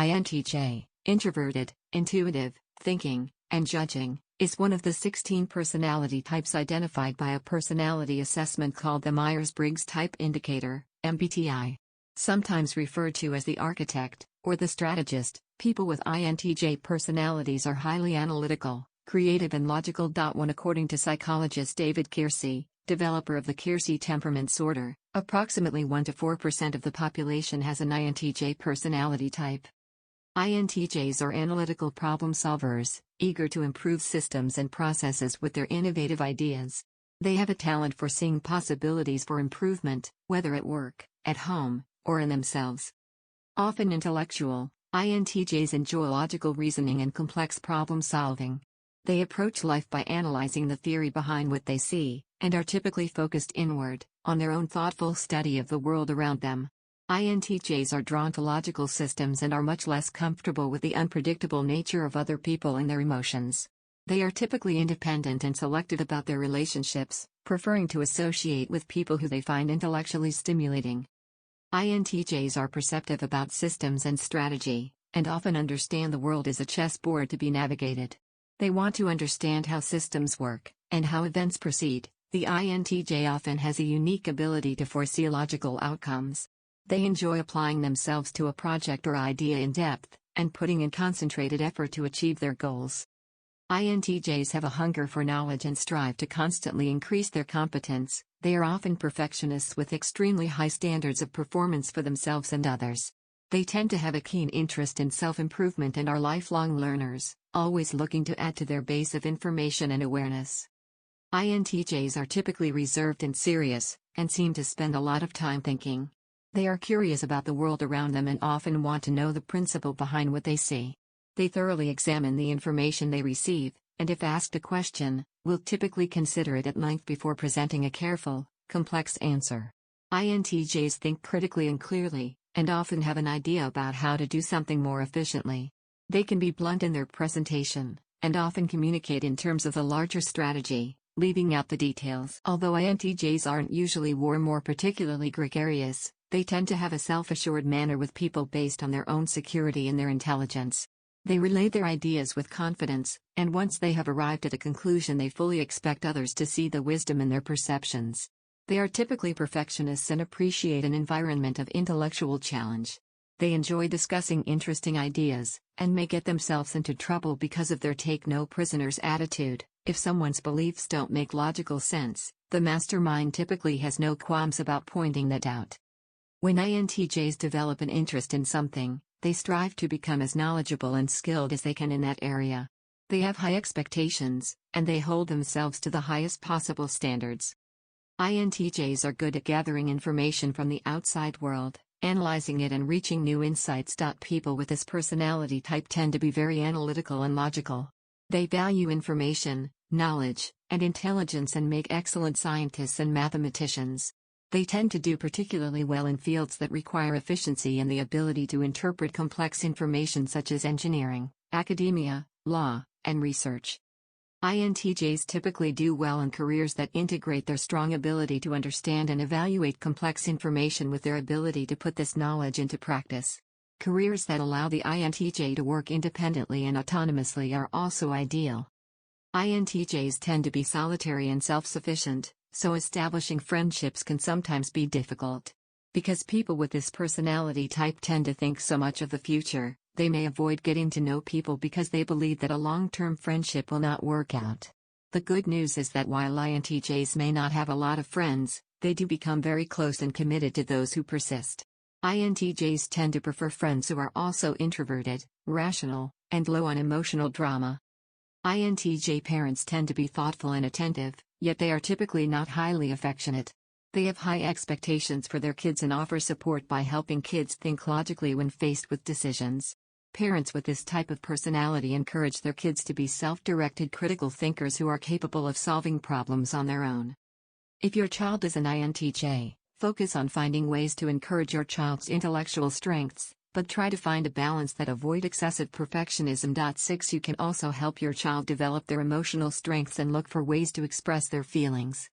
INTJ, introverted, intuitive, thinking, and judging, is one of the 16 personality types identified by a personality assessment called the Myers-Briggs Type Indicator, MBTI. Sometimes referred to as the architect, or the strategist, people with INTJ personalities are highly analytical, creative and logical. One According to psychologist David Keirsey, developer of the Keirsey temperament sorter, approximately 1 to 4% of the population has an INTJ personality type. INTJs are analytical problem solvers, eager to improve systems and processes with their innovative ideas. They have a talent for seeing possibilities for improvement, whether at work, at home, or in themselves. Often intellectual, INTJs enjoy logical reasoning and complex problem solving. They approach life by analyzing the theory behind what they see, and are typically focused inward, on their own thoughtful study of the world around them. INTJs are drawn to logical systems and are much less comfortable with the unpredictable nature of other people and their emotions. They are typically independent and selective about their relationships, preferring to associate with people who they find intellectually stimulating. INTJs are perceptive about systems and strategy, and often understand the world as a chessboard to be navigated. They want to understand how systems work, and how events proceed. The INTJ often has a unique ability to foresee logical outcomes. They enjoy applying themselves to a project or idea in depth, and putting in concentrated effort to achieve their goals. INTJs have a hunger for knowledge and strive to constantly increase their competence. They are often perfectionists with extremely high standards of performance for themselves and others. They tend to have a keen interest in self-improvement and are lifelong learners, always looking to add to their base of information and awareness. INTJs are typically reserved and serious, and seem to spend a lot of time thinking. They are curious about the world around them and often want to know the principle behind what they see. They thoroughly examine the information they receive, and if asked a question, will typically consider it at length before presenting a careful, complex answer. INTJs think critically and clearly, and often have an idea about how to do something more efficiently. They can be blunt in their presentation, and often communicate in terms of the larger strategy, leaving out the details. Although INTJs aren't usually warm or particularly gregarious, they tend to have a self-assured manner with people based on their own security and their intelligence. They relay their ideas with confidence, and once they have arrived at a conclusion, they fully expect others to see the wisdom in their perceptions. They are typically perfectionists and appreciate an environment of intellectual challenge. They enjoy discussing interesting ideas, and may get themselves into trouble because of their take-no-prisoners attitude. If someone's beliefs don't make logical sense, the mastermind typically has no qualms about pointing that out. When INTJs develop an interest in something, they strive to become as knowledgeable and skilled as they can in that area. They have high expectations, and they hold themselves to the highest possible standards. INTJs are good at gathering information from the outside world, analyzing it and reaching new insights. People with this personality type tend to be very analytical and logical. They value information, knowledge, and intelligence and make excellent scientists and mathematicians. They tend to do particularly well in fields that require efficiency and the ability to interpret complex information such as engineering, academia, law, and research. INTJs typically do well in careers that integrate their strong ability to understand and evaluate complex information with their ability to put this knowledge into practice. Careers that allow the INTJ to work independently and autonomously are also ideal. INTJs tend to be solitary and self-sufficient, so establishing friendships can sometimes be difficult. Because people with this personality type tend to think so much of the future, they may avoid getting to know people because they believe that a long-term friendship will not work out. The good news is that while INTJs may not have a lot of friends, they do become very close and committed to those who persist. INTJs tend to prefer friends who are also introverted, rational, and low on emotional drama. INTJ parents tend to be thoughtful and attentive, yet they are typically not highly affectionate. They have high expectations for their kids and offer support by helping kids think logically when faced with decisions. Parents with this type of personality encourage their kids to be self-directed critical thinkers who are capable of solving problems on their own. If your child is an INTJ, focus on finding ways to encourage your child's intellectual strengths, but try to find a balance that avoid excessive perfectionism. 6 You can also help your child develop their emotional strengths and look for ways to express their feelings.